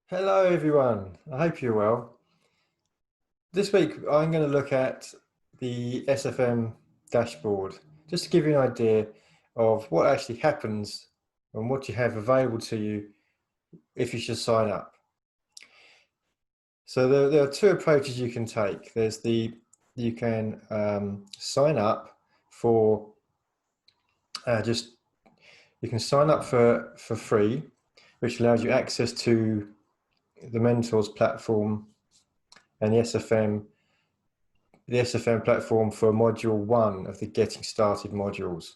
Hello everyone, I hope you're well. This week I'm going to look at the SFM dashboard just to give you an idea of what actually happens and what you have available to you if you should sign up. So there are two approaches you can take. You can sign up for you can sign up for free, which allows you access to the mentors platform and the SFM platform for module 1 of the Getting Started modules.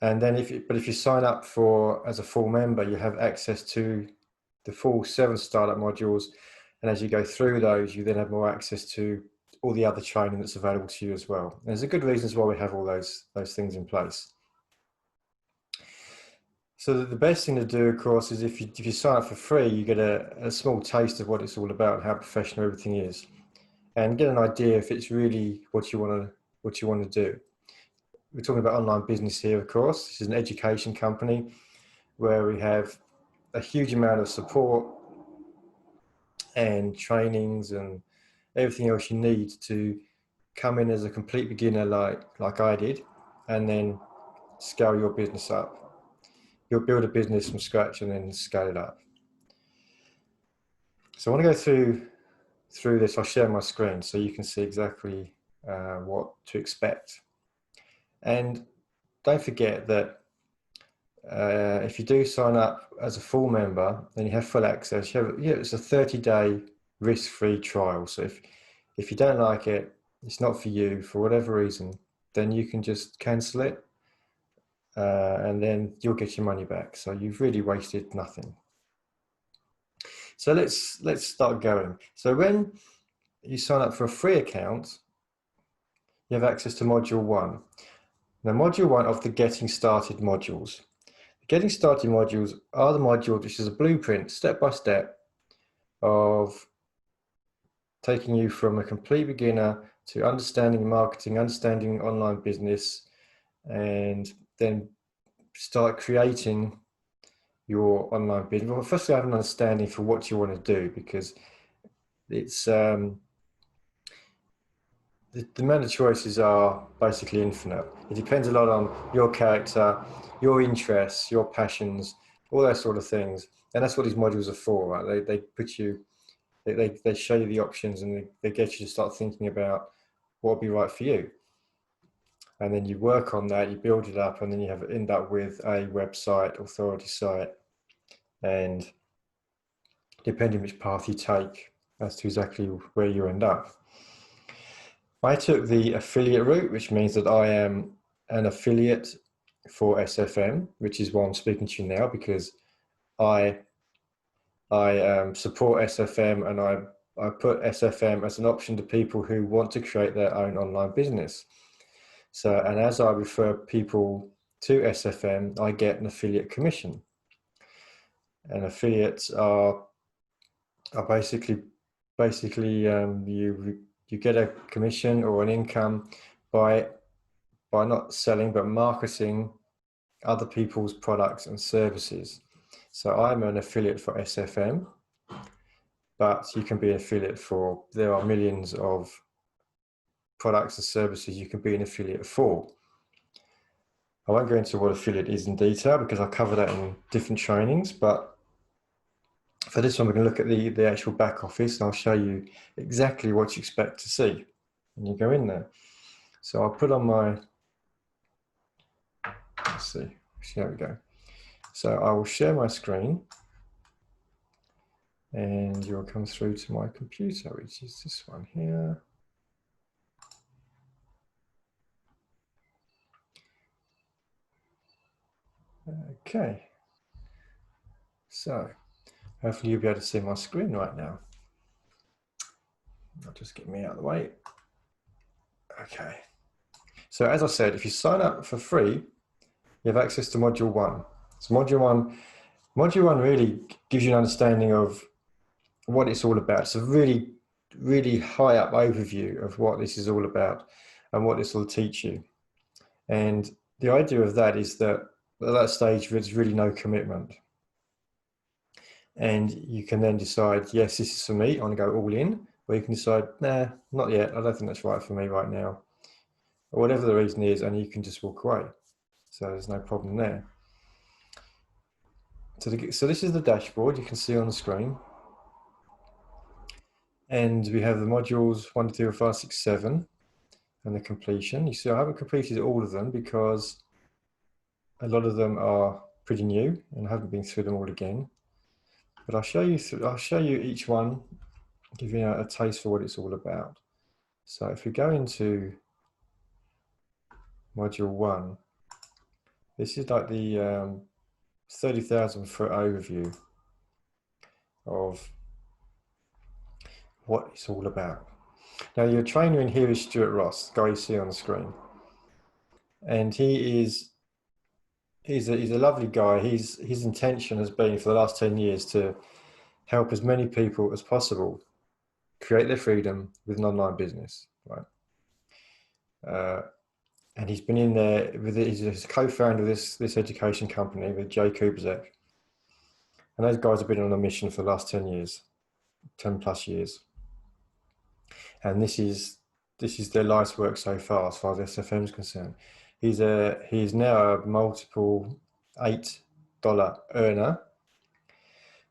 And then if you sign up as a full member, you have access to the full 7 startup modules. And as you go through those, you then have more access to all the other training that's available to you as well. And there's a good reasons why we have all those things in place. So the best thing to do, of course, is if you sign up for free, you get a small taste of what it's all about and how professional everything is, and get an idea if it's really what you want to do. We're talking about online business here, of course. This is an education company where we have a huge amount of support and trainings and everything else you need to come in as a complete beginner like I did, and then scale your business up. You'll build a business from scratch and then scale it up. So I want to go through this. I'll share my screen so you can see exactly what to expect. And don't forget that if you do sign up as a full member, then you have full access. It's a 30-day risk-free trial. So if you don't like it, it's not for you for whatever reason, then you can just cancel it, and then you'll get your money back. So you've really wasted nothing. So let's start going. So when you sign up for a free account, you have access to module 1. Now, module 1 of the Getting Started modules. The Getting Started modules are the module which is a blueprint, step by step, of taking you from a complete beginner to understanding marketing, understanding online business, and then start creating your online business. Well, firstly, have an understanding for what you want to do, because it's the amount of choices are basically infinite. It depends a lot on your character, your interests, your passions, all those sort of things. And that's what these modules are for, right? They show you the options, and they get you to start thinking about what would be right for you. And then you work on that, you build it up, and then you end up with a website, authority site, and depending which path you take, as to exactly where you end up. I took the affiliate route, which means that I am an affiliate for SFM, which is why I'm speaking to you now, because I support SFM, and I put SFM as an option to people who want to create their own online business. So, and as I refer people to SFM, I get an affiliate commission. And affiliates are basically you get a commission or an income by not selling but marketing other people's products and services. So I'm an affiliate for SFM, but you can be an affiliate there are millions of products and services you can be an affiliate for. I won't go into what affiliate is in detail because I'll cover that in different trainings, but for this one, we're going to look at the actual back office, and I'll show you exactly what you expect to see when you go in there. So I'll put on my, let's see, there we go. So I will share my screen, and you'll come through to my computer, which is this one here. Okay. So hopefully you'll be able to see my screen right now. I'll just get me out of the way. Okay. So as I said, if you sign up for free, you have access to module 1. So module one really gives you an understanding of what it's all about. It's a really, really high up overview of what this is all about and what this will teach you. And the idea of that is that at that stage, there's really no commitment. And you can then decide, yes, this is for me, I want to go all in, or you can decide, nah, not yet, I don't think that's right for me right now, or whatever the reason is, and you can just walk away. So there's no problem there. So this is the dashboard you can see on the screen. And we have the modules 1, 2, 3, 4, 5, 6, 7, and the completion. You see I haven't completed all of them because a lot of them are pretty new and I haven't been through them all again. But I'll show you each one, give you a taste for what it's all about. So if we go into module 1, this is like the 30,000 foot overview of what it's all about. Now your trainer in here is Stuart Ross, the guy you see on the screen. And he's a lovely guy. His intention has been for the last 10 years to help as many people as possible create their freedom with an online business, right? And he's been in there with he's a co-founder of this education company with Jay Kubizek. And those guys have been on a mission for the last 10 years, 10 plus years. And this is their life's work so far as as SFM is concerned. He's now a multiple $8 earner.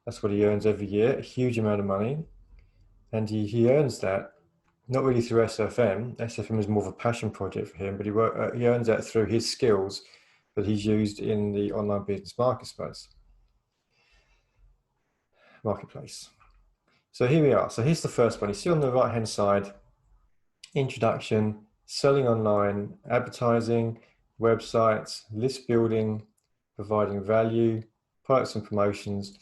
That's what he earns every year, a huge amount of money. And he earns that not really through SFM. SFM is more of a passion project for him, but he earns that through his skills that he's used in the online business marketplace. So here we are. So here's the first one. You see on the right-hand side, introduction, selling online, advertising, websites, list building, providing value, products and promotions,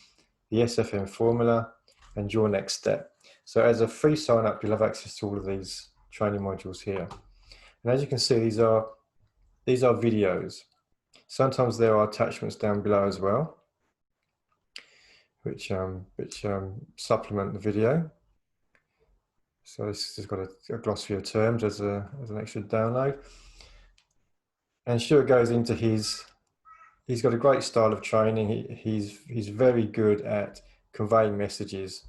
the SFM formula, and your next step. So as a free sign up, you'll have access to all of these training modules here. And as you can see, these are videos. Sometimes there are attachments down below as well, which supplement the video. So this has got a glossary of terms as an extra download. And Stuart goes into he's got a great style of training. He's very good at conveying messages,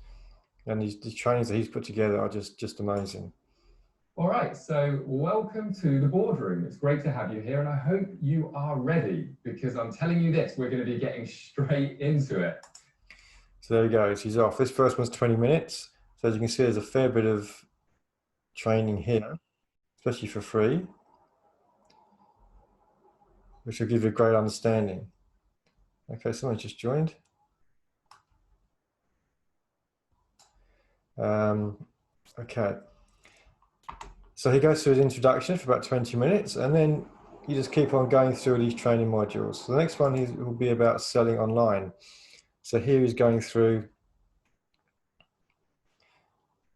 and the trainings that he's put together are just amazing. All right, so welcome to the boardroom. It's great to have you here, and I hope you are ready, because I'm telling you this, we're going to be getting straight into it. So there he goes, he's off. This first one's 20 minutes. So as you can see, there's a fair bit of training here, especially for free, which will give you a great understanding. Okay, someone just joined. Okay. So he goes through his introduction for about 20 minutes, and then you just keep on going through these training modules. So the next one will be about selling online. So here he's going through,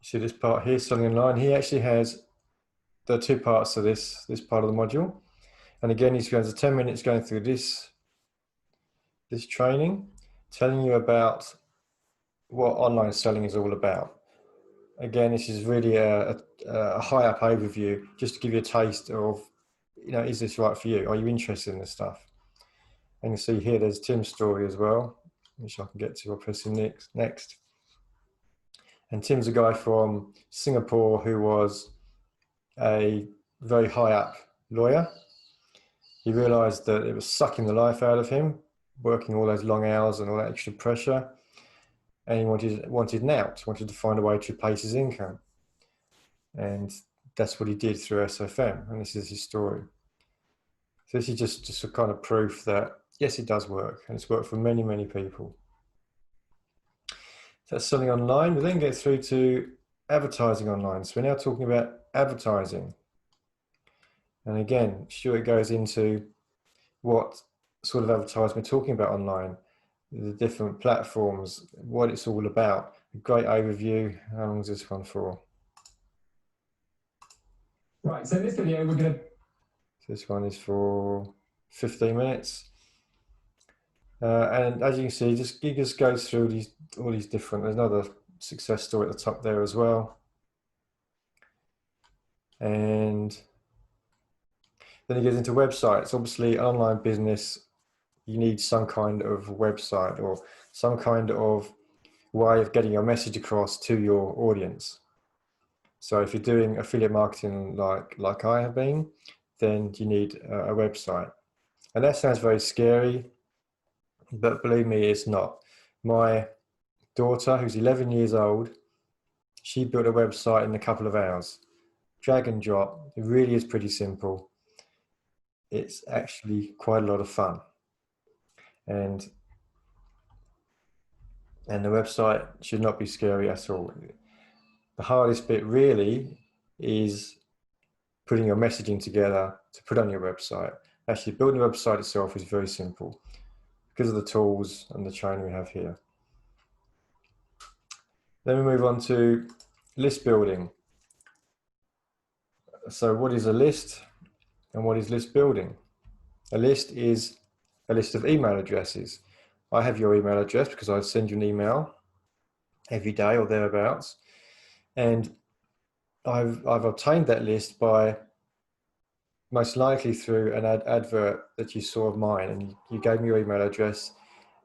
you see this part here, selling online. He actually has the two parts of this part of the module. And again, he spends 10 minutes going through this training, telling you about what online selling is all about. Again, this is really a high up overview, just to give you a taste of, is this right for you? Are you interested in this stuff? And you see here, there's Tim's story as well, which I can get to. I'll press next. And Tim's a guy from Singapore who was a very high up lawyer. He realized that it was sucking the life out of him, working all those long hours and all that extra pressure. And he wanted an out, wanted to find a way to replace his income. And that's what he did through SFM. And this is his story. So this is just a kind of proof that, yes, it does work. And it's worked for many, many people. So that's selling online. We then get through to advertising online. So we're now talking about advertising. And again, Stuart goes into what sort of advertising we're talking about online, the different platforms, what it's all about. A great overview. How long is this one for? Right, so in this video, we're going to... This one is for 15 minutes. And as you can see, he just goes through all these different, there's another success story at the top there as well. And then he gets into websites. Obviously, an online business, you need some kind of website or some kind of way of getting your message across to your audience. So if you're doing affiliate marketing like I have been, then you need a website. And that sounds very scary, but believe me, it's not. My daughter, who's 11 years old, she built a website in a couple of hours. Drag and drop. It really is pretty simple. It's actually quite a lot of fun. And the website should not be scary at all. The hardest bit really is putting your messaging together to put on your website. Actually, building the website itself is very simple because of the tools and the training we have here. Then we move on to list building. So what is a list and what is list building? A list is a list of email addresses. I have your email address because I send you an email every day or thereabouts. And I've obtained that list by most likely through an advert that you saw of mine, and you gave me your email address,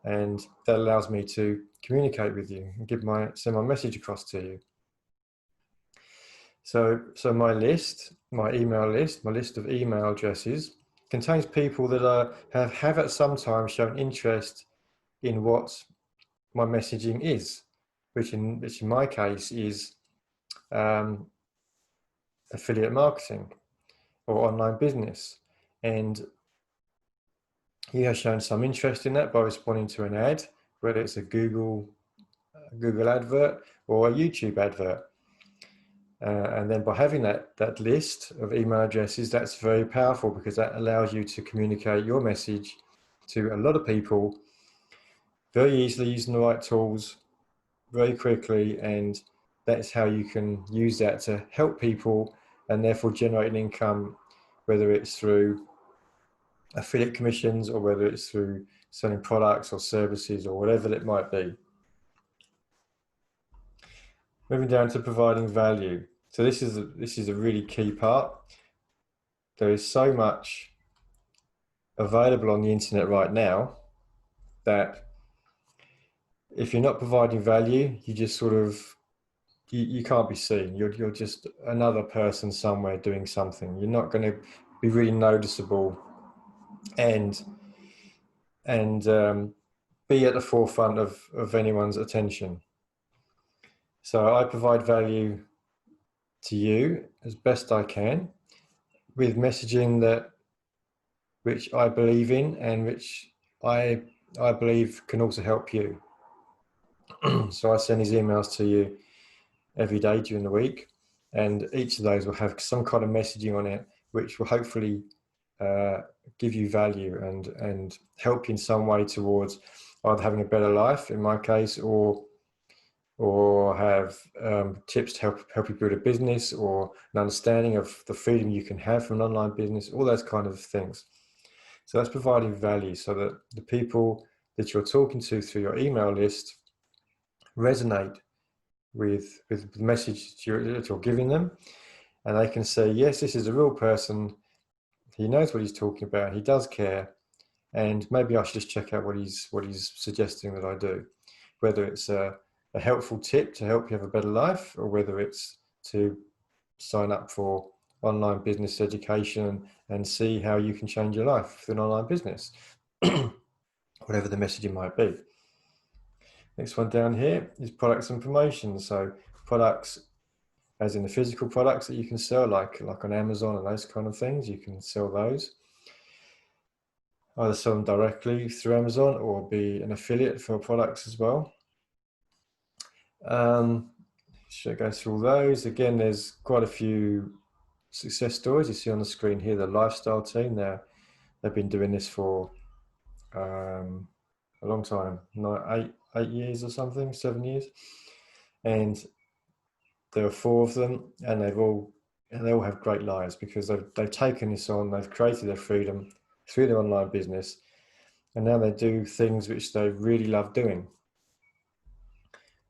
and that allows me to communicate with you and send my message across to you. So my list, my email list, my list of email addresses contains people that have at some time shown interest in what my messaging is, which in my case is affiliate marketing or online business. And you have shown some interest in that by responding to an ad, whether it's a Google advert or a YouTube advert. And then by having that list of email addresses, that's very powerful because that allows you to communicate your message to a lot of people very easily using the right tools, very quickly, and that's how you can use that to help people and therefore generate an income, whether it's through affiliate commissions or whether it's through selling products or services or whatever it might be. Moving down to providing value. So this is a really key part. There is so much available on the internet right now that if you're not providing value, you just sort of you can't be seen. You're just another person somewhere doing something. You're not going to be really noticeable and be at the forefront of anyone's attention. So I provide value to you as best I can with messaging which I believe in and which I believe can also help you. So I send these emails to you every day during the week, and each of those will have some kind of messaging on it which will hopefully give you value and help you in some way towards either having a better life in my case, or have tips to help you build a business, or an understanding of the freedom you can have from an online business, all those kind of things. So that's providing value so that the people that you're talking to through your email list resonate with the message that you're giving them, and they can say, yes, this is a real person, he knows what he's talking about, he does care, and maybe I should just check out what he's suggesting that I do, whether it's a helpful tip to help you have a better life, or whether it's to sign up for online business education and see how you can change your life with an online business, whatever the messaging might be. Next one down here is products and promotions. So products as in the physical products that you can sell, like on Amazon and those kind of things, you can sell those. Either sell them directly through Amazon or be an affiliate for products as well. Should I go through all those? Again, there's quite a few success stories you see on the screen here. The lifestyle team, they've been doing this for a long time, 8 years or something, 7 years, and there are 4 of them, and they all have great lives because they've taken this on, they've created their freedom through their online business, and now they do things which they really love doing,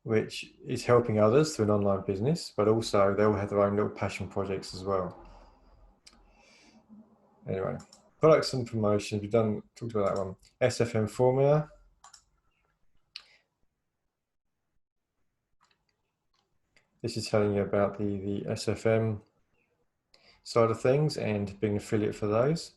which is helping others through an online business, but also they all have their own little passion projects as well. Anyway, products and promotions, we've talked about that one. SFM formula. This is telling you about the SFM side of things and being an affiliate for those.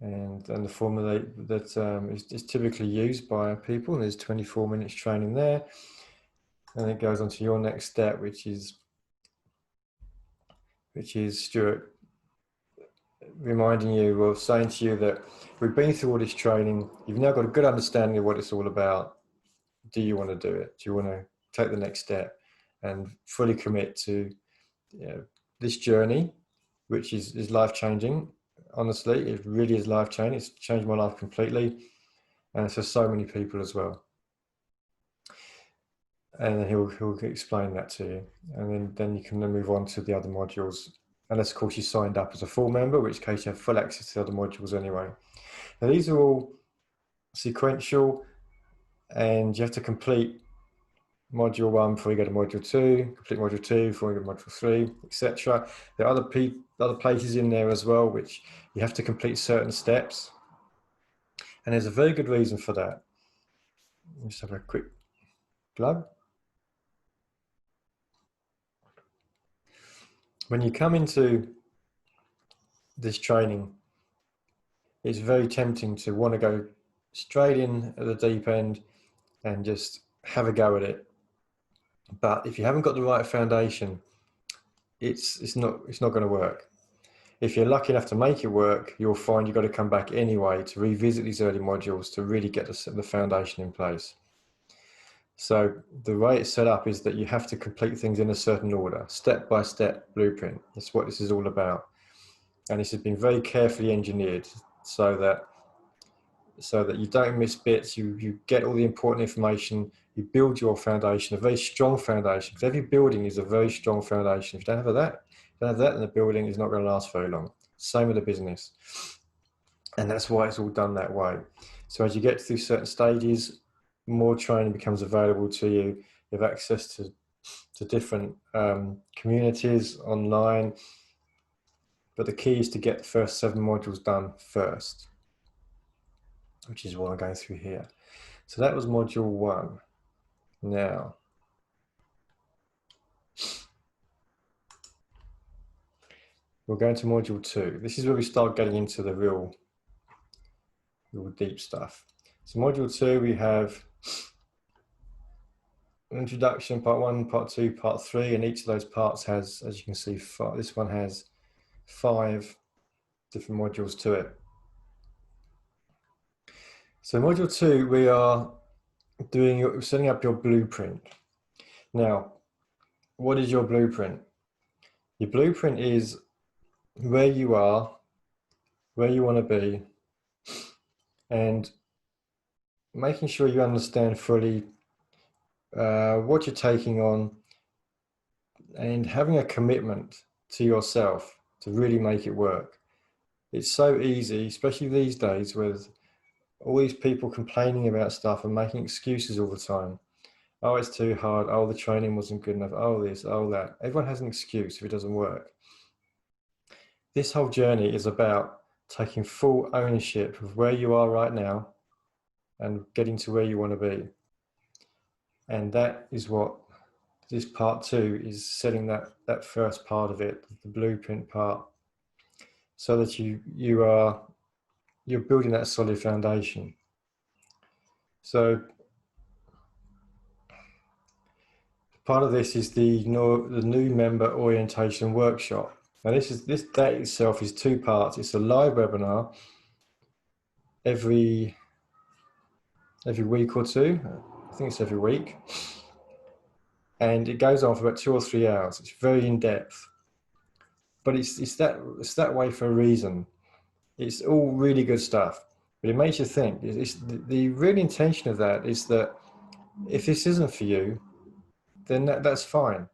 And the formula that is typically used by people. And there's 24 minutes training there. And it goes on to your next step, which is Stuart reminding you, or saying to you, that we've been through all this training. You've now got a good understanding of what it's all about. Do you want to do it? Do you want to take the next step and fully commit to this journey, which is life-changing? Honestly, it really is life-changing. It's changed my life completely, and it's for so many people as well. And he'll explain that to you, and then you can move on to the other modules, unless of course you signed up as a full member, in which case you have full access to the other modules anyway. Now these are all sequential, and you have to complete module 1 before you go to module 2, complete module 2 before you go to module 3, etc. There are other places in there as well which you have to complete certain steps, and there's a very good reason for that. Let's have a quick glug. When you come into this training, it's very tempting to want to go straight in at the deep end and just have a go at it. But if you haven't got the right foundation, it's not going to work. If you're lucky enough to make it work, you'll find you've got to come back anyway to revisit these early modules to really get the foundation in place. So the way it's set up is that you have to complete things in a certain order, step-by-step blueprint. That's what this is all about. And this has been very carefully engineered so that you don't miss bits, you get all the important information, you build your foundation, a very strong foundation, because every building is a very strong foundation. If you don't have that, then the building is not going to last very long. Same with the business. And that's why it's all done that way. So as you get through certain stages, more training becomes available to you. You have access to different communities online. But the key is to get the first 7 modules done first, which is what I'm going through here. So that was module 1. Now, we'll go into module 2. This is where we start getting into the real deep stuff. So module 2, we have introduction, part 1, part 2, part 3, and each of those parts has, as you can see, this one has 5 different modules to it. So module 2, we are setting up your blueprint. Now, what is your blueprint? Your blueprint is where you are, where you want to be, and making sure you understand fully what you're taking on, and having a commitment to yourself to really make it work. It's so easy, especially these days with all these people complaining about stuff and making excuses all the time. Oh, it's too hard. Oh, the training wasn't good enough. Oh, this, oh, that. Everyone has an excuse if it doesn't work. This whole journey is about taking full ownership of where you are right now and getting to where you want to be. And that is what this part 2 is, setting that first part of it, the blueprint part, so that you're building that solid foundation. So part of this is the new member orientation workshop. Now this day itself is 2 parts. It's a live webinar every week or 2. I think it's every week. And it goes on for about 2 or 3 hours. It's very in depth, but it's that way for a reason. It's all really good stuff, but it makes you think. The real intention of that is that if this isn't for you, then that's fine.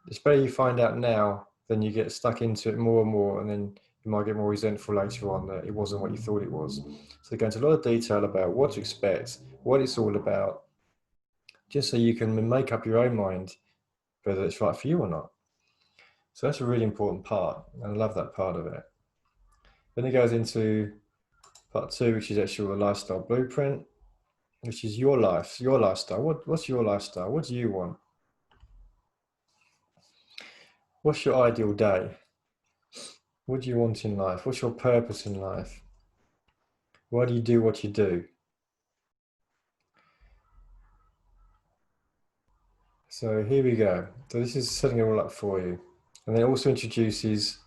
It's better you find out now than you get stuck into it more and more, and then you might get more resentful later on that it wasn't what you thought it was. So they go into a lot of detail about what to expect, what it's all about, just so you can make up your own mind whether it's right for you or not. So that's a really important part, and I love that part of it. Then it goes into part 2, which is actually the lifestyle blueprint. which is your life, your lifestyle. What's your lifestyle? What do you want? What's your ideal day? What do you want in life? What's your purpose in life? Why do you do what you do? So here we go. So this is setting it all up for you. And then it also introduces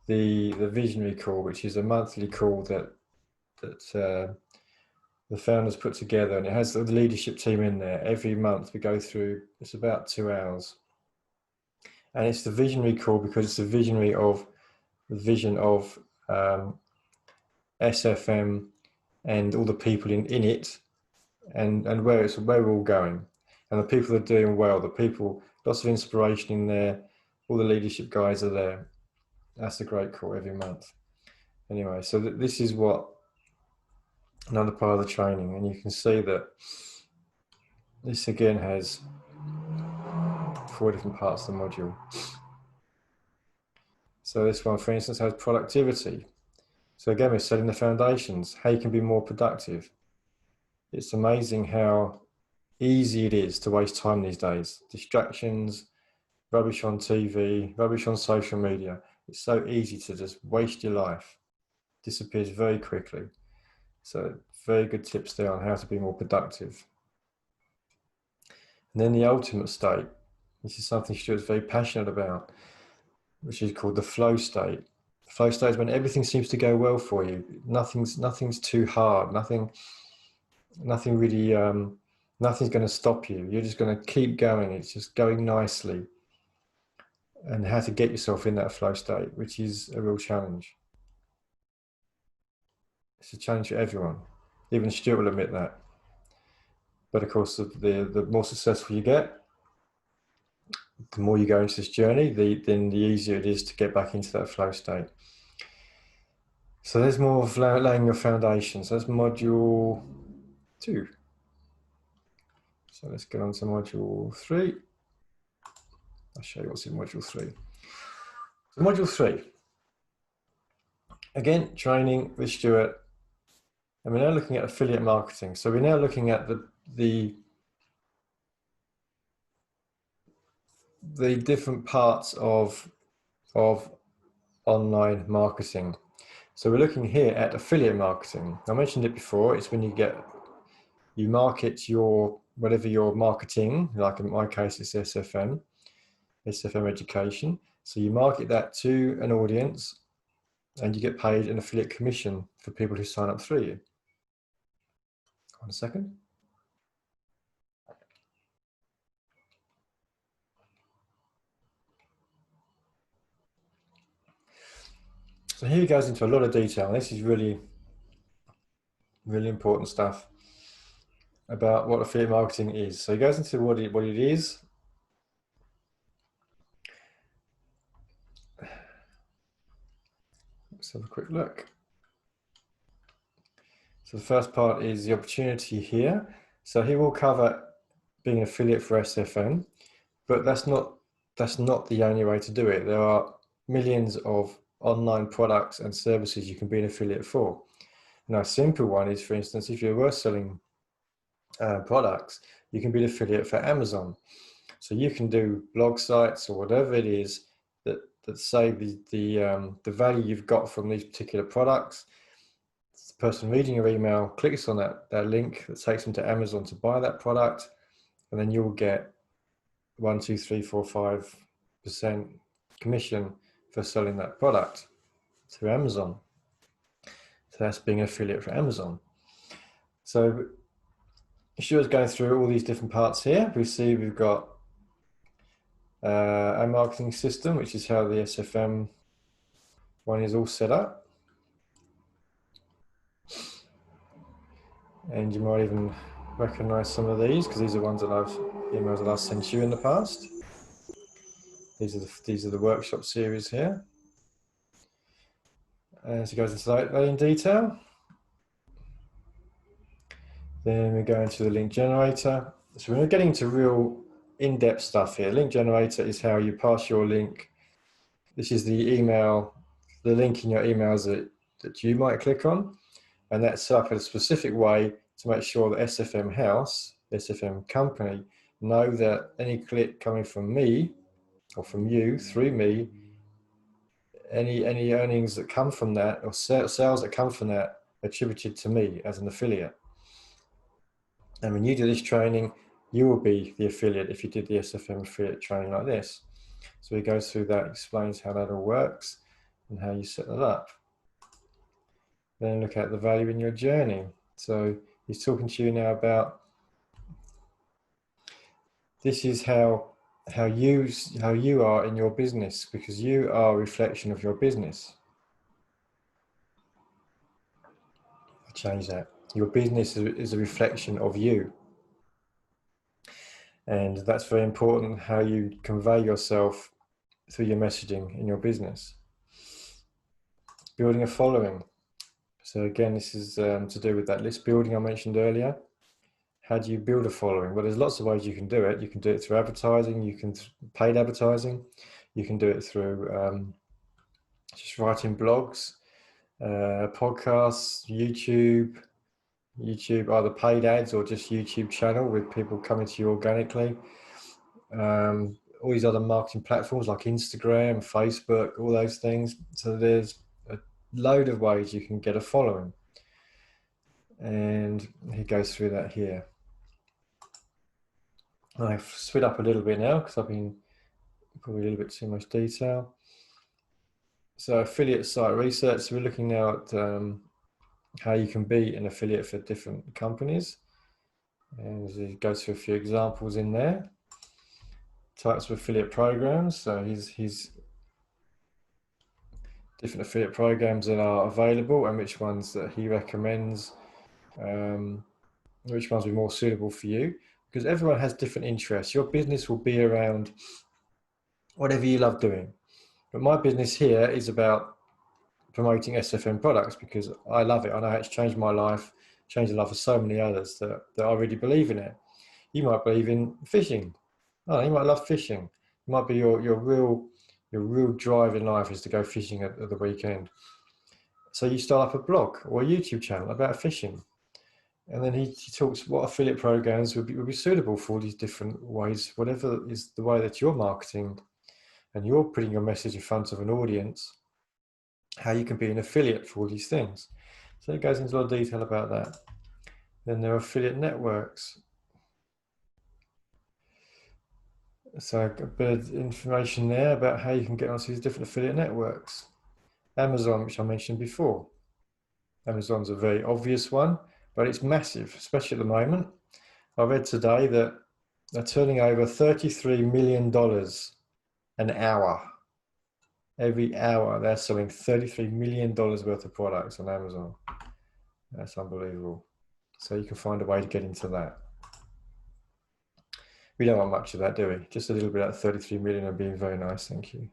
the visionary call, which is a monthly call that the founders put together, and it has the leadership team in there. Every month we go through, it's about 2 hours. And it's the visionary call because it's the vision of SFM and all the people in it, and where we're all going. And the people that are doing well, the people, lots of inspiration in there, all the leadership guys are there. That's a great call every month. Anyway, so this is what another part of the training, and you can see that this again has 4 different parts of the module. So this one, for instance, has productivity. So again, we're setting the foundations, how you can be more productive. It's amazing how easy it is to waste time these days. Distractions, rubbish on TV, rubbish on social media. It's so easy to just waste your life. Disappears very quickly. So very good tips there on how to be more productive. And then the ultimate state. This is something Stuart's very passionate about, which is called the flow state. The flow state is when everything seems to go well for you. Nothing's too hard. Nothing really. Nothing's going to stop you. You're just going to keep going. It's just going nicely. And how to get yourself in that flow state, which is a real challenge. It's a challenge for everyone. Even Stuart will admit that. But of course, the more successful you get, the more you go into this journey, then the easier it is to get back into that flow state. So there's more of laying your foundations. That's module 2. So let's get on to module 3. I'll show you what's in module 3. So module 3. Again, training with Stuart. And we're now looking at affiliate marketing. So we're now looking at the different parts of online marketing. So we're looking here at affiliate marketing. I mentioned it before. It's when you market whatever you're marketing, like in my case it's SFM education. So you market that to an audience and you get paid an affiliate commission for people who sign up through you. 1 second. So here he goes into a lot of detail, and this is really, really important stuff about what affiliate marketing is. So he goes into what it is. Let's have a quick look. So the first part is the opportunity here. So he will cover being an affiliate for SFM, but that's not the only way to do it. There are millions of online products and services you can be an affiliate for. Now, a simple one is, for instance, if you were selling products, you can be an affiliate for Amazon. So you can do blog sites or whatever it is that say the value you've got from these particular products. The person reading your email clicks on that link that takes them to Amazon to buy that product, and then you'll get 1, 2, 3, 4, 5% commission for selling that product to Amazon. So that's being an affiliate for Amazon. So Stuart's going through all these different parts here. We see we've got a marketing system, which is how the SFM one is all set up. And you might even recognize some of these because these are ones that emails that I've sent you in the past. These are the workshop series here. As it goes into that in detail. Then we go into the link generator. So we're getting into real in-depth stuff here. Link generator is how you pass your link. This is the link in your emails that you might click on, and that's set up in a specific way to make sure that SFM House, SFM Company, know that any click coming from me or from you through me, any earnings that come from that or sales that come from that attributed to me as an affiliate. And when you do this training, you will be the affiliate if you did the SFM affiliate training like this. So he goes through that, explains how that all works and how you set that up. Then look at the value in your journey. So he's talking to you now about this is how you are in your business, because you are a reflection of your business. I'll change that. Your business is a reflection of you. And that's very important, how you convey yourself through your messaging in your business. Building a following. So again, this is to do with that list building I mentioned earlier. How do you build a following? Well, there's lots of ways you can do it. You can do it through advertising, you can paid advertising, you can do it through just writing blogs, podcasts, YouTube, either paid ads or just YouTube channel with people coming to you organically. All these other marketing platforms like Instagram, Facebook, all those things. So there's a load of ways you can get a following. And he goes through that here. I've sped up a little bit now because I've been probably a little bit too much detail. So affiliate site research, so we're looking now at how you can be an affiliate for different companies. And he goes through a few examples in there. Types of affiliate programs, so he's different affiliate programs that are available and which ones that he recommends, which ones will be more suitable for you, because everyone has different interests. Your business will be around whatever you love doing. But my business here is about promoting SFM products because I love it. I know it's changed my life, changed the life of so many others that I really believe in it. You might believe in fishing. Oh, you might love fishing. It might be your real drive in life is to go fishing at the weekend. So you start up a blog or a YouTube channel about fishing. And then he talks what affiliate programs would be suitable for all these different ways, whatever is the way that you're marketing and you're putting your message in front of an audience, how you can be an affiliate for all these things. So it goes into a lot of detail about that. Then there are affiliate networks. So a bit of information there about how you can get onto these different affiliate networks. Amazon, which I mentioned before. Amazon's a very obvious one, but it's massive, especially at the moment. I read today that they're turning over $33 million an hour. Every hour they're selling $33 million worth of products on Amazon. That's unbelievable. So you can find a way to get into that. We don't want much of that, do we? Just a little bit of 33 million and being very nice, thank you.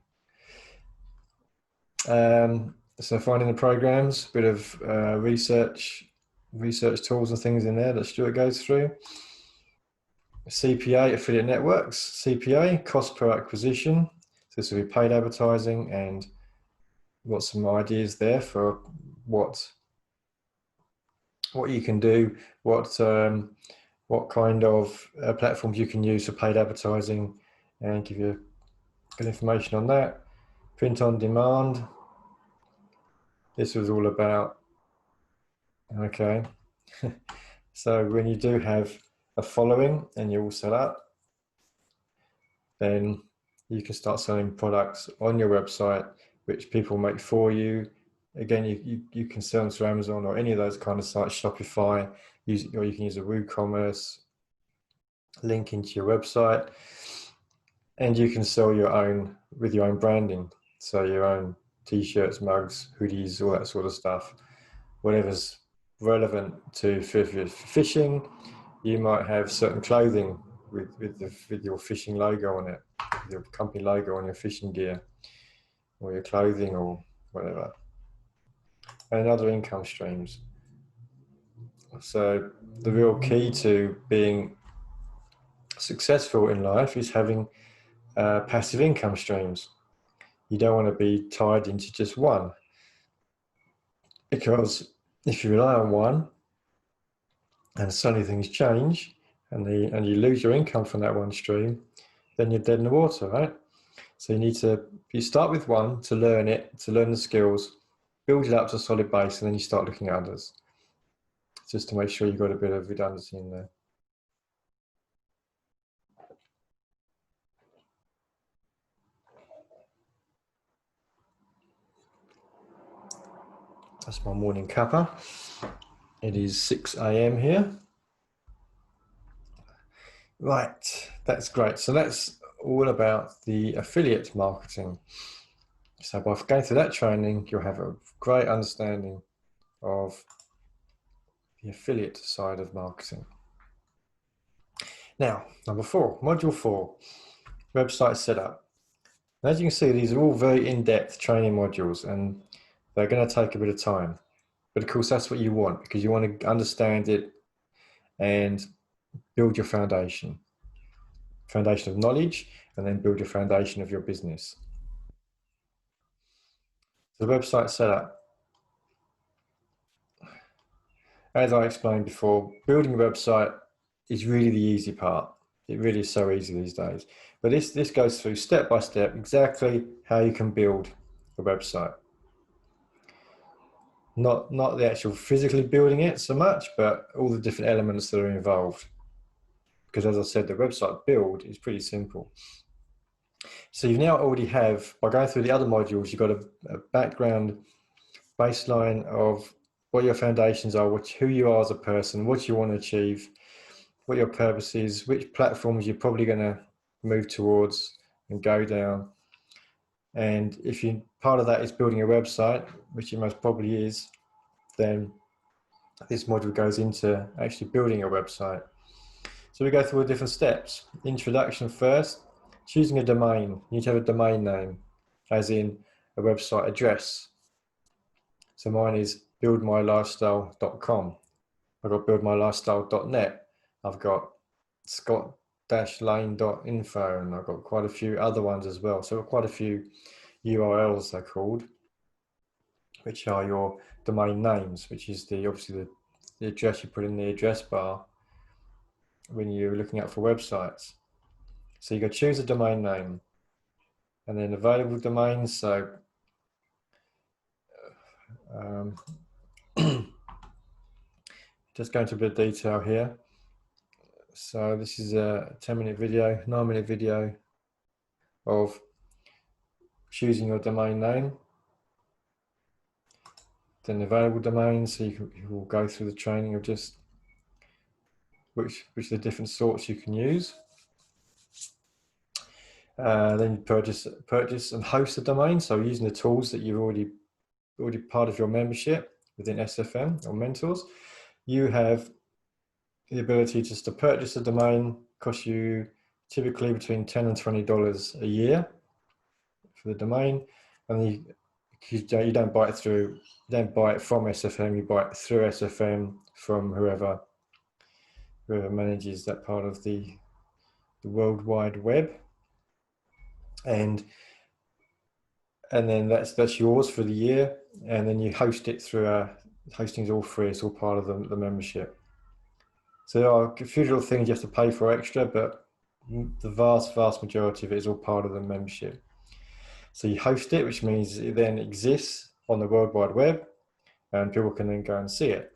So finding the programs, a bit of research tools and things in there that Stuart goes through. CPA, affiliate networks. CPA, cost per acquisition. So this will be paid advertising, and got some ideas there for what you can do, what kind of platforms you can use for paid advertising, and give you good information on that. Print on demand. This was all about, okay. So when you do have a following and you're all set up, then you can start selling products on your website, which people make for you. Again, you can sell them through Amazon or any of those kind of sites, Shopify, or you can use a WooCommerce link into your website, and you can sell your own with your own branding. So your own t-shirts, mugs, hoodies, all that sort of stuff, whatever's relevant to fishing. You might have certain clothing with your fishing logo on it, your company logo on your fishing gear or your clothing or whatever, and other income streams. So the real key to being successful in life is having passive income streams. You don't want to be tied into just one, because if you rely on one, and suddenly things change, and you lose your income from that one stream, then you're dead in the water, right? So you start with one to learn the skills, build it up to a solid base, and then you start looking at others, just to make sure you've got a bit of redundancy in there. That's my morning cuppa. It is 6 a.m. here. Right, that's great. So that's all about the affiliate marketing. So by going through that training, you'll have a great understanding of the affiliate side of marketing. Now, number 4, module 4, website setup. As you can see, these are all very in-depth training modules, and they're going to take a bit of time. But of course, that's what you want, because you want to understand it and build your foundation of knowledge, and then build your foundation of your business. So the website setup. As I explained before, building a website is really the easy part. It really is so easy these days. But this goes through step by step exactly how you can build a website. Not the actual physically building it so much, but all the different elements that are involved. Because as I said, the website build is pretty simple. So you now already have, by going through the other modules, you've got a background baseline of what your foundations are, who you are as a person, what you want to achieve, what your purpose is, which platforms you're probably going to move towards and go down. And if part of that is building a website, which it most probably is, then this module goes into actually building a website. So we go through the different steps. Introduction first, choosing a domain. You need to have a domain name, as in a website address. So mine is buildmylifestyle.com. I've got buildmylifestyle.net. I've got scott-lane.info, and I've got quite a few other ones as well. So quite a few URLs they're called, which are your domain names, which is obviously the address you put in the address bar when you're looking out for websites. So you go choose a domain name, and then available domains. So just go into a bit of detail here. So this is a 10-minute video, 9-minute video of choosing your domain name. Then available domains, so you will go through the training of just which are the different sorts you can use. Then you purchase and host a domain. So using the tools that you've already part of your membership within SFM or mentors, you have the ability just to purchase a domain. Costs you typically between $10 and $20 a year for the domain, and you don't buy it from SFM. You buy it through SFM from whoever manages that part of the World Wide Web, and then that's yours for the year, and then you host it through hosting is all free. It's all part of the membership. So there are a few little things you have to pay for extra, but the vast majority of it is all part of the membership. So you host it, which means it then exists on the World Wide Web, and people can then go and see it.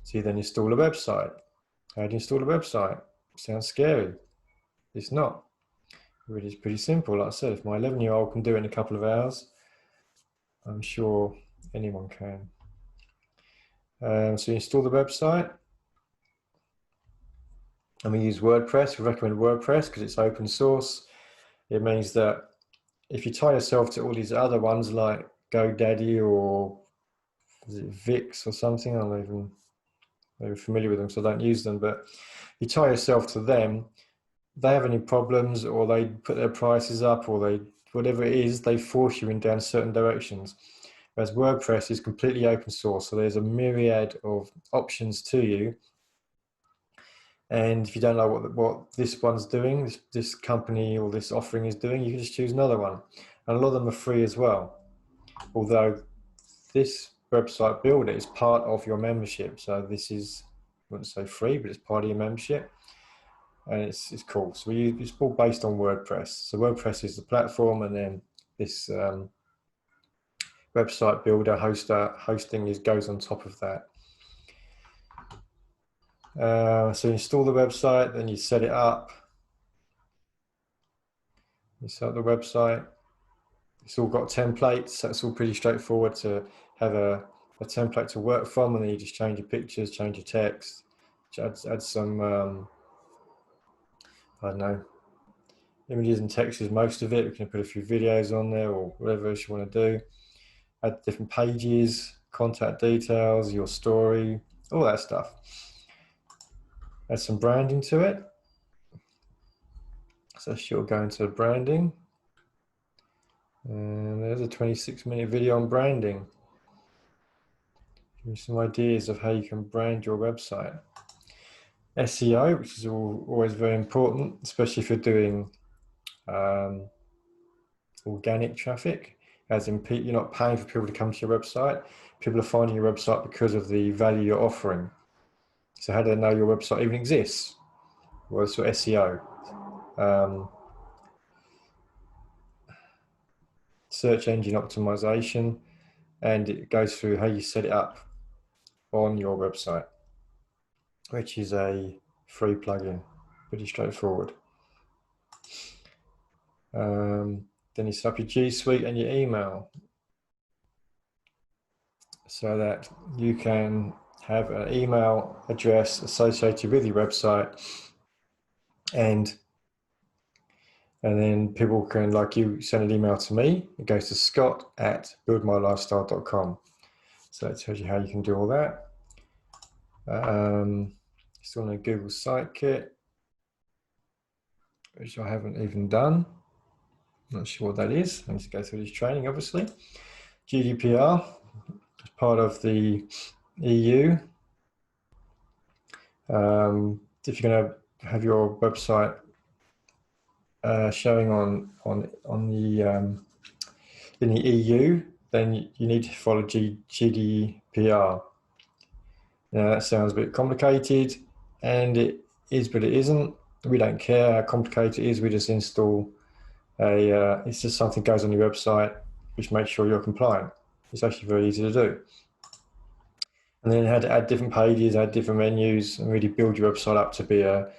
So you then install a website. How do you install a website? Sounds scary. It's not. It really is pretty simple. Like I said, if my 11-year-old can do it in a couple of hours, I'm sure anyone can. So you install the website. And we use WordPress. We recommend WordPress because it's open source. It means that if you tie yourself to all these other ones like GoDaddy or is it Vix or something, I'm not even familiar with them, so I don't use them, but you tie yourself to them, they have any problems or they put their prices up or whatever it is, they force you in down certain directions. Whereas WordPress is completely open source, so there's a myriad of options to you. And if you don't know what this one's doing, this company or this offering is doing, you can just choose another one. And a lot of them are free as well. Although this website builder is part of your membership. So this is, I wouldn't say free, but it's part of your membership. And it's cool. So it's all based on WordPress. So WordPress is the platform, and then this website builder hosting goes on top of that. So you install the website, then you set it up. You set up the website. It's all got templates. That's all pretty straightforward to have a template to work from, and then you just change your pictures, change your text, add some I don't know, images and text is most of it. We can put a few videos on there or whatever else you want to do. Add different pages, contact details, your story, all that stuff. Add some branding to it. So she'll go into branding. And there's a 26-minute video on branding. Give you some ideas of how you can brand your website. SEO, which is always very important, especially if you're doing organic traffic, as in you're not paying for people to come to your website. People are finding your website because of the value you're offering. So how do they know your website even exists? Well, it's for SEO. Search engine optimization, and it goes through how you set it up on your website, which is a free plugin, pretty straightforward. Then you set up your G Suite and your email so that you can have an email address associated with your website, and then people can, like you, send an email to me. It goes to scott@buildmylifestyle.com. So it tells you how you can do all that. Still on a Google Site Kit, which I haven't even done. Not sure what that is. I need to go through this training, obviously. GDPR, as part of the EU. If you're going to have your website showing in the EU, then you need to follow GDPR. Now that sounds a bit complicated, and it is, but it isn't. We don't care how complicated it is. We just install it's just something goes on your website which makes sure you're compliant. It's actually very easy to do. And then how to add different pages, add different menus, and really build your website up to be a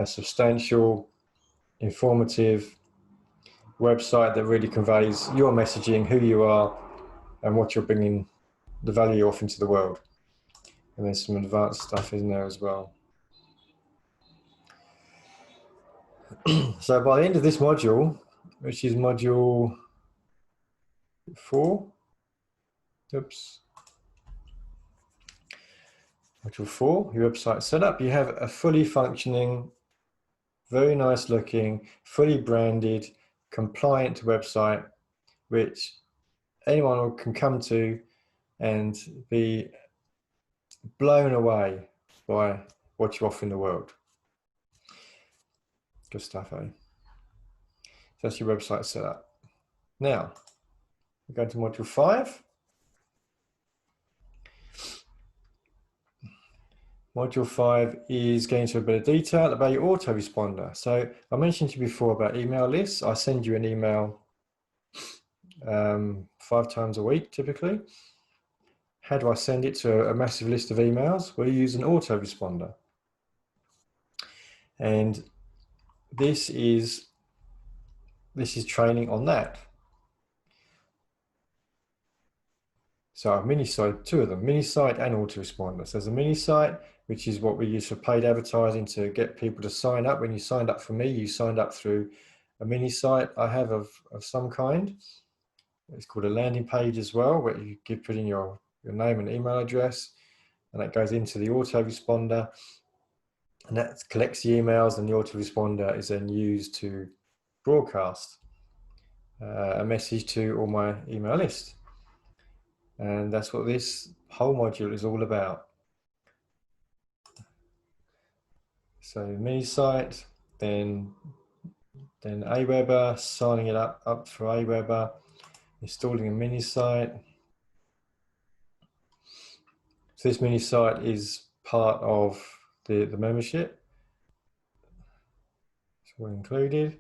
substantial, informative website that really conveys your messaging, who you are, and what you're bringing, the value off into the world. And there's some advanced stuff in there as well. So by the end of this module, which is module 4, module 4, your website setup, you have a fully functioning, very nice looking, fully branded, compliant website, which anyone can come to and be blown away by what you offer in the world. Good stuff, eh? So that's your website setup. Now, we go to module 5. Module 5 is getting into a bit of detail about your autoresponder. So I mentioned to you before about email lists. I send you an email 5 times a week, typically. How do I send it to a massive list of emails? Well, you use an autoresponder. And this is training on that. So a mini site, 2 of them, mini site and autoresponder. So there's a mini site, which is what we use for paid advertising to get people to sign up. When you signed up for me, you signed up through a mini site I have of some kind. It's called a landing page as well, where you put in your name and email address, and that goes into the autoresponder, and that collects the emails, and the autoresponder is then used to broadcast a message to all my email list. And that's what this whole module is all about. So mini site, then Aweber, signing it up for Aweber, installing a mini site, So this mini site is part of the membership. It's all included.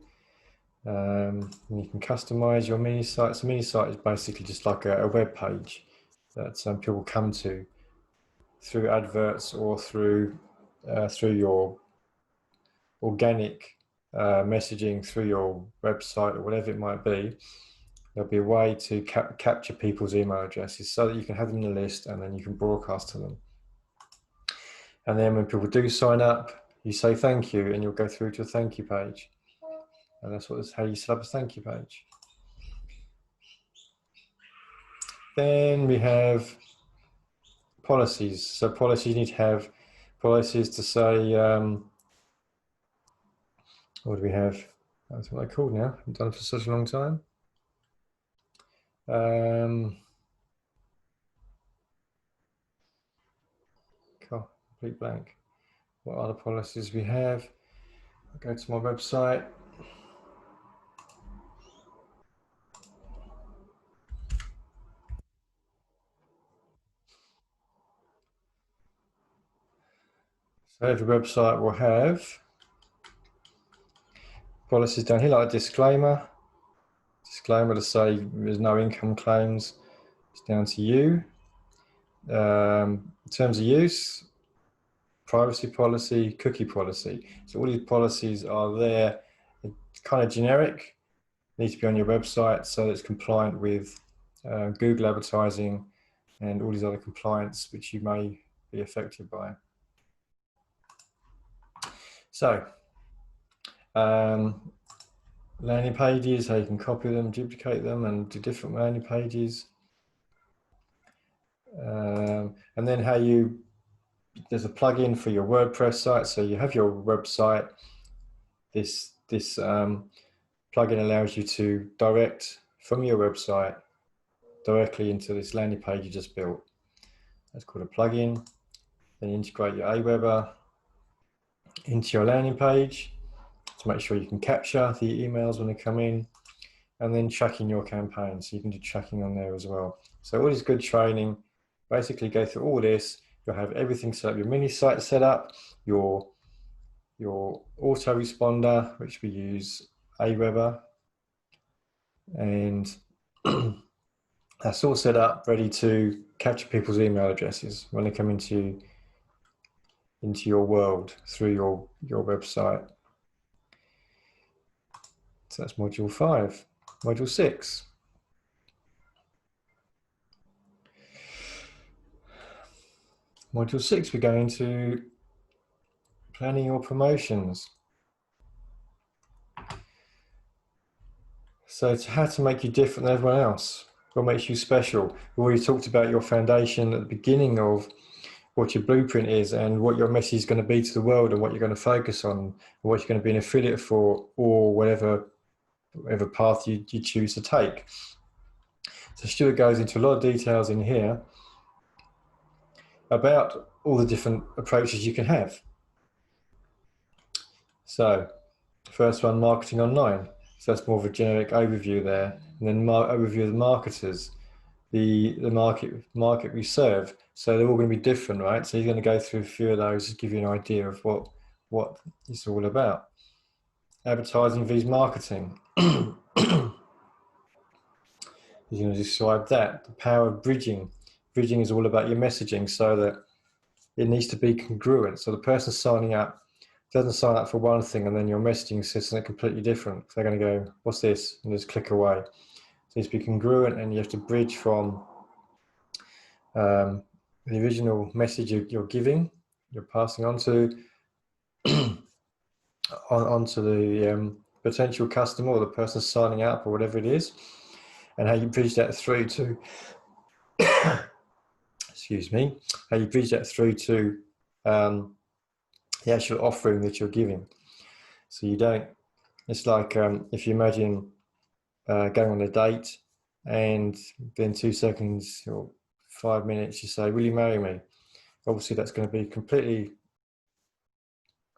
And you can customize your mini site. So mini site is basically just like a web page that people come to through adverts or through your organic messaging through your website or whatever it might be. There'll be a way to capture people's email addresses so that you can have them in the list and then you can broadcast to them. And then when people do sign up, you say thank you and you'll go through to a thank you page. And that's how you set up a thank you page. Then we have policies. So policies, you need to have policies to say, what do we have? That's what they're called now. I've done it for such a long time. Complete blank. What other policies we have? I'll go to my website. So every website will have policies down here, like a disclaimer to say there's no income claims. It's down to you. Terms of use, privacy policy, cookie policy. So all these policies are there, kind of generic, need to be on your website so it's compliant with Google advertising and all these other compliance which you may be affected by. So landing pages, how you can copy them, duplicate them and do different landing pages. And then there's a plugin for your WordPress site. So you have your website. This plugin allows you to direct from your website directly into this landing page you just built. That's called a plugin. Then you integrate your Aweber into your landing page to make sure you can capture the emails when they come in, and then tracking your campaign. So you can do tracking on there as well. So all this good training, basically go through all this. You'll have everything set up, your mini site set up, your autoresponder, which we use Aweber, and that's all set up, ready to capture people's email addresses when they come into your world through your website. So that's module 5. Module 6. Module 6, we're going to planning your promotions. So it's how to make you different than everyone else. What makes you special? We already talked about your foundation at the beginning of what your blueprint is and what your message is going to be to the world and what you're going to focus on, and what you're going to be an affiliate for, or whatever path you choose to take. So Stuart goes into a lot of details in here about all the different approaches you can have. So first one, marketing online. So that's more of a generic overview there. And then overview of the marketers, the market we serve. So they're all going to be different, right? So you're going to go through a few of those to give you an idea of what it's all about. Advertising vs marketing. You're going to describe that. The power of bridging. Bridging is all about your messaging so that it needs to be congruent. So the person signing up doesn't sign up for one thing and then your messaging says something completely different. They're going to go, what's this? And just click away. So it needs to be congruent, and you have to bridge from the original message you're giving, you're passing on to onto the potential customer or the person signing up or whatever it is, and how you bridge that through to excuse me, how you bridge that through to the actual offering that you're giving. So you don't, it's like if you imagine going on a date and then 2 seconds or 5 minutes you say, will you marry me? Obviously that's going to be completely,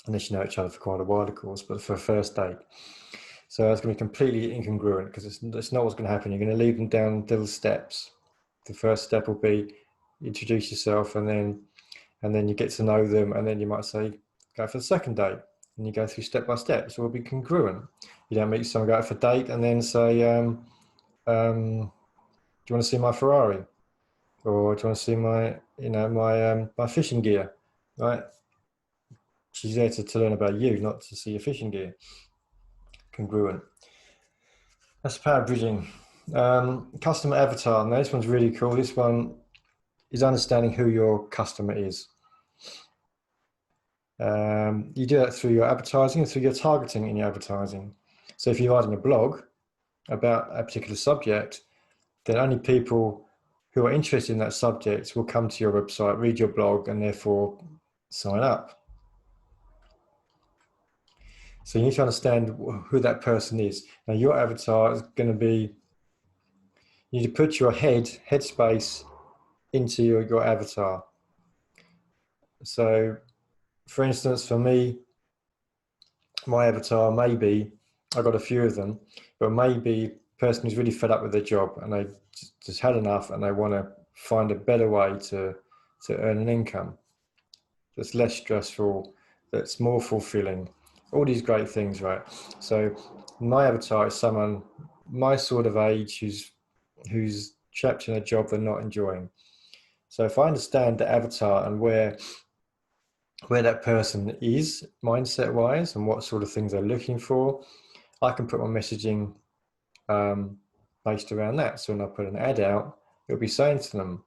unless you know each other for quite a while of course, but for a first date. So it's going to be completely incongruent because it's not what's going to happen. You're going to lead them down little steps. The first step will be, introduce yourself, and then you get to know them, and then you might say, go for the second date, and you go through step by step. So it'll be congruent. You don't meet someone, go out for a date, and then say, do you want to see my Ferrari, or do you want to see my, my fishing gear, right? She's there to learn about you, not to see your fishing gear. Congruent. That's the power of bridging. Customer avatar. Now this one's really cool. This one is understanding who your customer is. You do that through your advertising and through your targeting in your advertising. So if you're writing a blog about a particular subject, then only people who are interested in that subject will come to your website, read your blog, and therefore sign up. So you need to understand who that person is. Now your avatar is going to be, you need to put your headspace into your avatar. So for instance, for me, my avatar may be, I've got a few of them, but maybe a person who's really fed up with their job and they just had enough and they want to find a better way to earn an income that's less stressful, that's more fulfilling, all these great things, right? So my avatar is someone my sort of age who's trapped in a job they're not enjoying. So if I understand the avatar and where that person is mindset wise and what sort of things they're looking for, I can put my messaging based around that. So when I put an ad out, it'll be saying to them,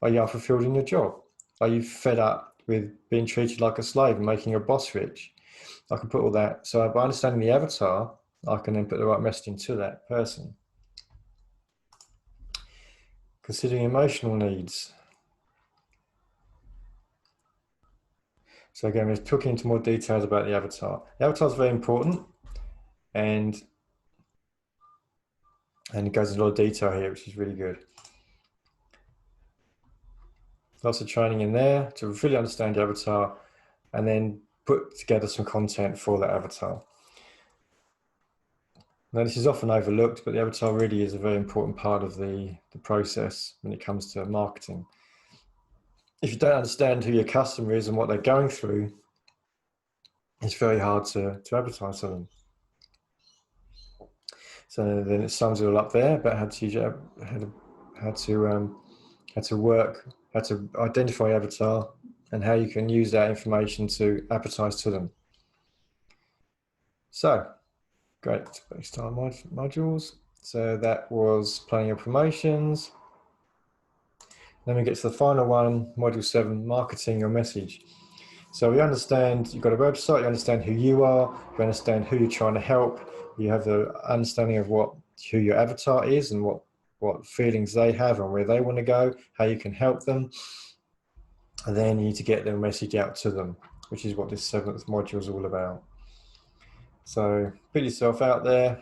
are you unfulfilled in your job? Are you fed up with being treated like a slave and making your boss rich? I can put all that. So by understanding the avatar, I can then put the right messaging to that person. Considering emotional needs. So again, we're talking into more details about the avatar. The avatar is very important, and it goes into a lot of detail here, which is really good. Lots of training in there to really understand your avatar and then put together some content for that avatar. Now this is often overlooked, but the avatar really is a very important part of the process when it comes to marketing. If you don't understand who your customer is and what they're going through, it's very hard to advertise to them. So then it sums it all up there about how to identify your avatar and how you can use that information to advertise to them. So, great style modules. So that was planning your promotions. Then we get to the final one, module 7, marketing your message. So we understand you've got a website, you understand who you are, you understand who you're trying to help, you have the understanding of who your avatar is and what feelings they have and where they want to go, how you can help them. And then you need to get their message out to them, which is what this 7th module is all about. So put yourself out there.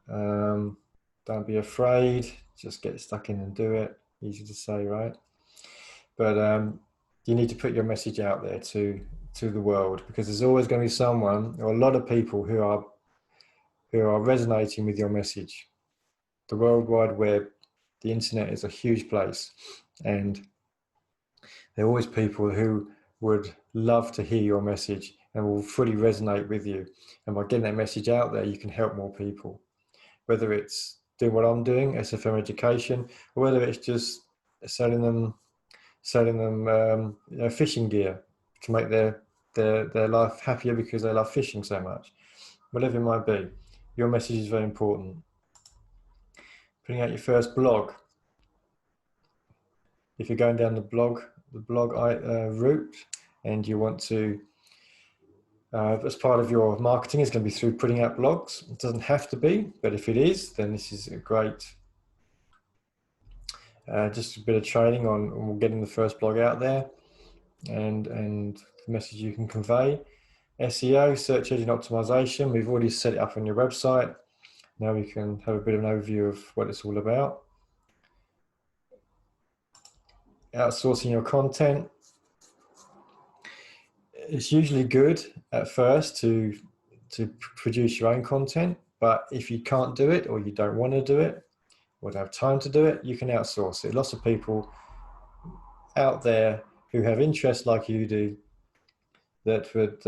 Don't be afraid, just get stuck in and do it. Easy to say, right? But you need to put your message out there to the world, because there's always going to be someone or a lot of people who are resonating with your message. The World Wide Web, the internet is a huge place, and there are always people who would love to hear your message and will fully resonate with you. And by getting that message out there, you can help more people. Whether it's doing what I'm doing, SFM Education, or whether it's just selling them fishing gear to make their life happier because they love fishing so much. Whatever it might be, your message is very important. Putting out your first blog. If you're going down the blog route and you want to, as part of your marketing, is going to be through putting out blogs. It doesn't have to be, but if it is, then this is a great, just a bit of training on getting the first blog out there and the message you can convey. SEO, search engine optimization, we've already set it up on your website. Now we can have a bit of an overview of what it's all about. Outsourcing your content. It's usually good at first to produce your own content, but if you can't do it or you don't want to do it, or don't have time to do it, you can outsource it. Lots of people out there who have interests like you do that would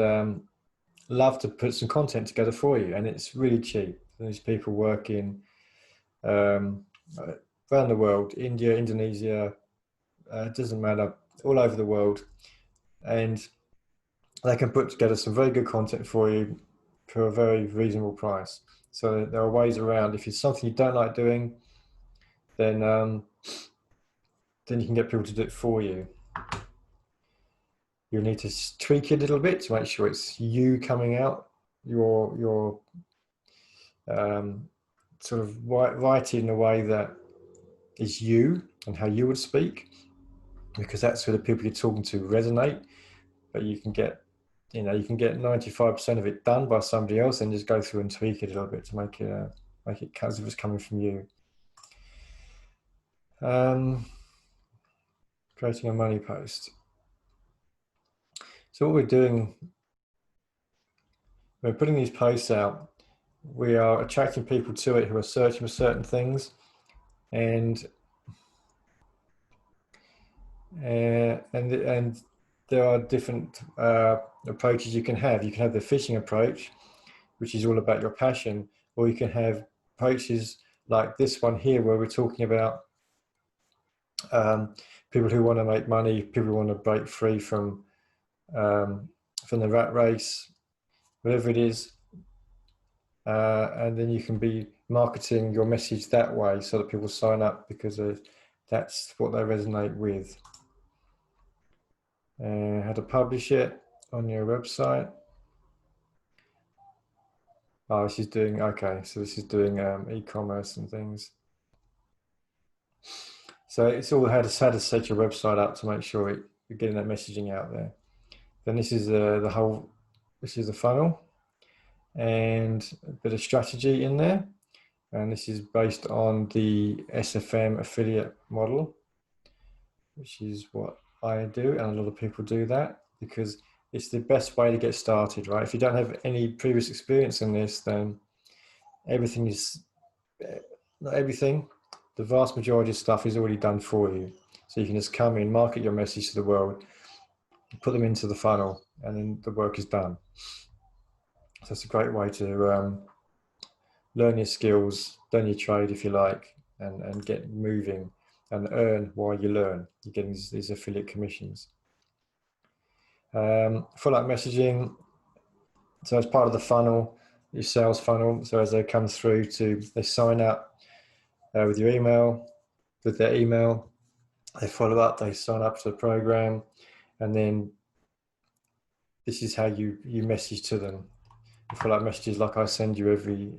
love to put some content together for you, and it's really cheap. There's people working around the world, India, Indonesia, it doesn't matter, all over the world, and they can put together some very good content for you for a very reasonable price. So there are ways around. If it's something you don't like doing, then you can get people to do it for you. You'll need to tweak it a little bit to make sure it's you coming out, your sort of write it in a way that is you and how you would speak, because that's where the people you're talking to resonate. But you can get 95% of it done by somebody else, and just go through and tweak it a little bit to make it as if it's coming from you. Creating a money post. So what we're doing, we're putting these posts out. We are attracting people to it who are searching for certain things, and there are different approaches you can have. You can have the fishing approach, which is all about your passion, or you can have approaches like this one here, where we're talking about people who want to make money, people who want to break free from the rat race, whatever it is, and then you can be marketing your message that way so that people sign up because that's what they resonate with. How to publish it on your website. Oh, this is doing, okay, so this is doing e-commerce and things. So it's all how to set your website up to make sure you're getting that messaging out there. Then this is this is the funnel and a bit of strategy in there. And this is based on the SFM affiliate model, which is what I do, and a lot of people do that because it's the best way to get started, right? If you don't have any previous experience in this, then not everything, the vast majority of stuff is already done for you. So you can just come in, market your message to the world, put them into the funnel, and then the work is done. So it's a great way to learn your skills, learn your trade if you like, and get moving and earn while you learn. You're getting these affiliate commissions. Follow-up messaging. So as part of the funnel, your sales funnel, so as they come through they sign up with their email, they follow up, they sign up to the program, and then this is how you message to them. Follow-up messages like I send you every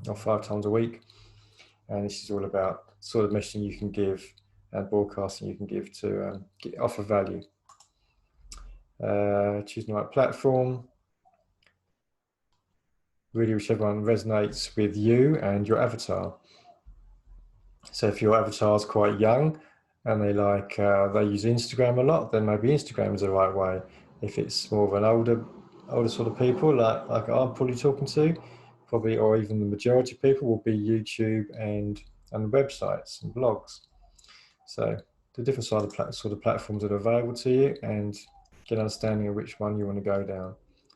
or 5 times a week, and this is all about sort of messaging you can give and broadcasting you can give to offer value. Choosing the right platform, really whichever one resonates with you and your avatar. So if your avatar is quite young and they use Instagram a lot, then maybe Instagram is the right way. If it's more of an older sort of people like I'm probably talking to, or even the majority of people, will be YouTube and websites and blogs. So the different sort of platforms that are available to you, and get an understanding of which one you want to go down.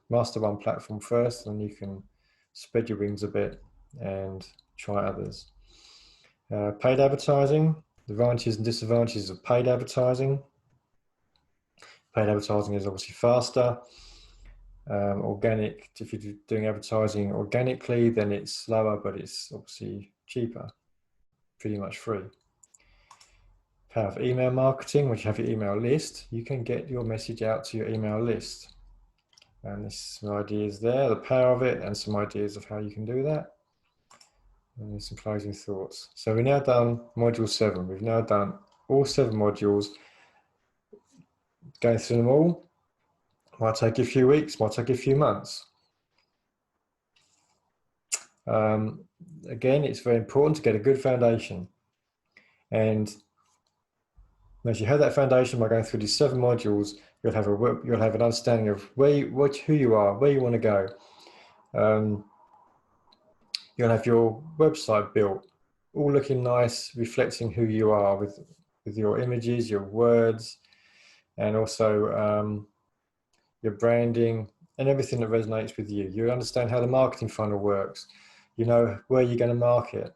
Master one platform first, and you can spread your wings a bit and try others. Paid advertising, the advantages and disadvantages of paid advertising. Paid advertising is obviously faster. Organic, if you're doing advertising organically, then it's slower, but it's obviously cheaper, pretty much free. Power of email marketing, which you have your email list, you can get your message out to your email list. And there's some ideas there, the power of it, and some ideas of how you can do that. And there's some closing thoughts. So we've now done module 7. We've now done all 7 modules. Going through them all might take a few weeks, might take a few months. Again, it's very important to get a good foundation. And as you have that foundation by going through these 7 modules, you'll have an understanding of who you are, where you want to go. You'll have your website built. all looking nice, reflecting who you are with your images, your words, and also your branding and everything that resonates with you. You understand how the marketing funnel works. You know where you're going to market,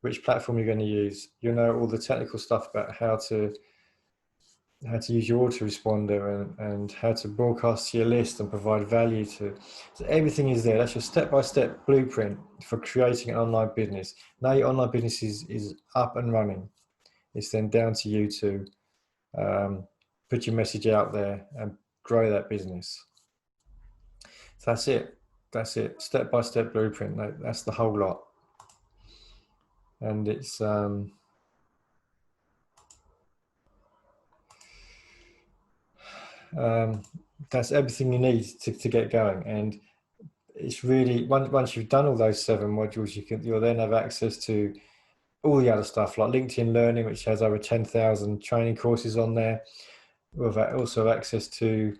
which platform you're going to use. You know all the technical stuff about how to use your autoresponder and how to broadcast to your list and provide value to. So everything is there. That's your step-by-step blueprint for creating an online business. Now your online business is up and running. It's then down to you to put your message out there and grow that business. So that's it. That's it. Step-by-step blueprint. That's the whole lot. And it's that's everything you need to get going. And it's really, once you've done all those 7 modules, you'll then have access to all the other stuff like LinkedIn Learning, which has over 10,000 training courses on there. We'll also have access to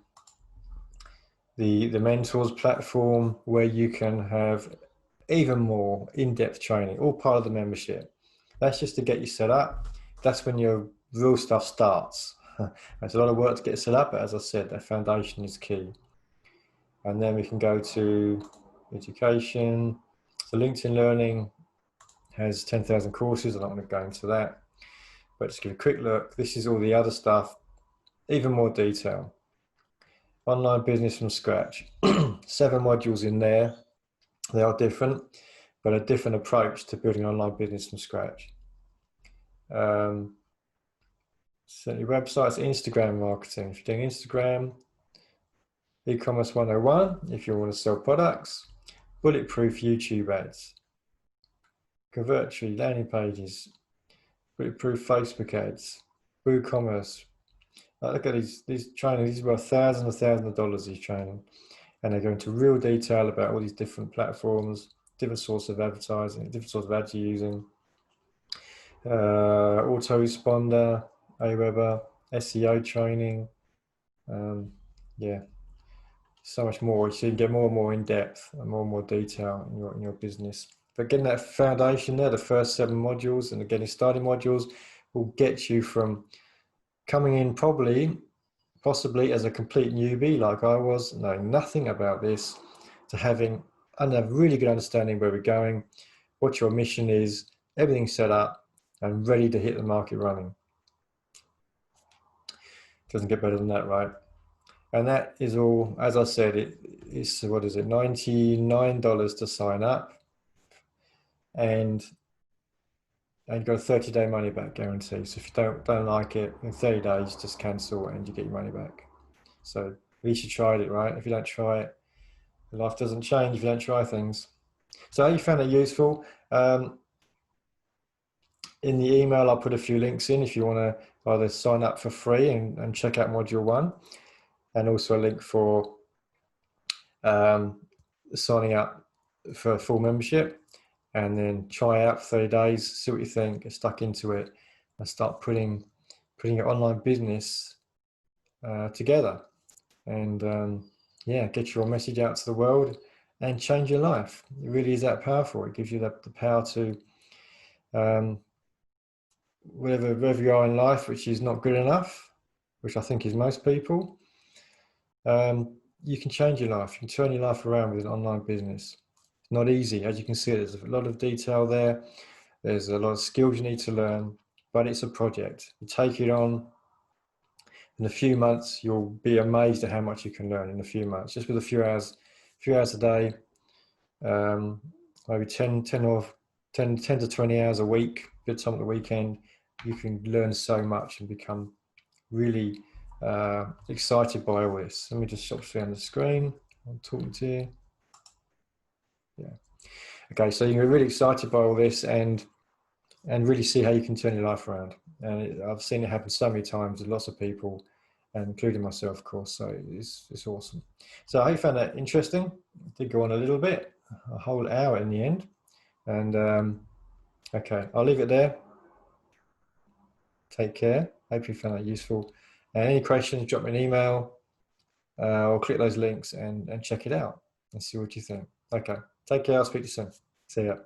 the Mentors platform, where you can have even more in-depth training, all part of the membership. That's just to get you set up. That's when your real stuff starts. It's a lot of work to get set up, but as I said, that foundation is key. And then we can go to education. So LinkedIn Learning has 10,000 courses. I'm not going to go into that, but just give a quick look. This is all the other stuff, even more detail. Online business from scratch. 7 modules in there. They are different, but a different approach to building online business from scratch. So your website's Instagram marketing. If you're doing Instagram, e-commerce 101, if you want to sell products, bulletproof YouTube ads, convertory landing pages, bulletproof Facebook ads, WooCommerce. Look at these training. These are worth thousands of dollars, these training. And they go into real detail about all these different platforms, different sorts of advertising, different sorts of ads you're using. Autoresponder, Aweber, SEO training. Yeah, so much more. So you can get more and more in depth and more detail in your business. But getting that foundation there, the first 7 modules and the Getting Started modules, will get you from coming in possibly as a complete newbie like I was, knowing nothing about this, to having a really good understanding where we're going, what your mission is, everything set up and ready to hit the market running. Doesn't get better than that, right? And that is all, as I said, it's, what is it, $99 to sign up, and you've got a 30-day money back guarantee. So if you don't like it, in 30 days, just cancel and you get your money back. So at least you tried it, right? If you don't try it, life doesn't change if you don't try things. So you found it useful. In the email, I'll put a few links in if you want to either sign up for free and check out module 1, and also a link for signing up for a full membership, and then try out for 30 days, see what you think, get stuck into it, and start putting your online business together. And yeah, get your message out to the world and change your life. It really is that powerful. It gives you the power to wherever you are in life, which is not good enough, which I think is most people, you can change your life. You can turn your life around with an online business. It's not easy. As you can see, there's a lot of detail there. There's a lot of skills you need to learn, but it's a project. You take it on. In a few months, you'll be amazed at how much you can learn in a few months, just with a few hours a day, maybe 10 to 20 hours a week, good time at the weekend. You can learn so much and become really excited by all this. Let me just stop sharing the screen. I'm talking to you. Yeah. Okay, so you're really excited by all this and really see how you can turn your life around. And I've seen it happen so many times with lots of people, and including myself, of course. So it's awesome. So I hope you found that interesting. It did go on a little bit, a whole hour in the end. And okay, I'll leave it there. Take care. Hope you found that useful. And any questions, drop me an email or click those links and check it out and see what you think. Okay, take care. I'll speak to you soon. See ya.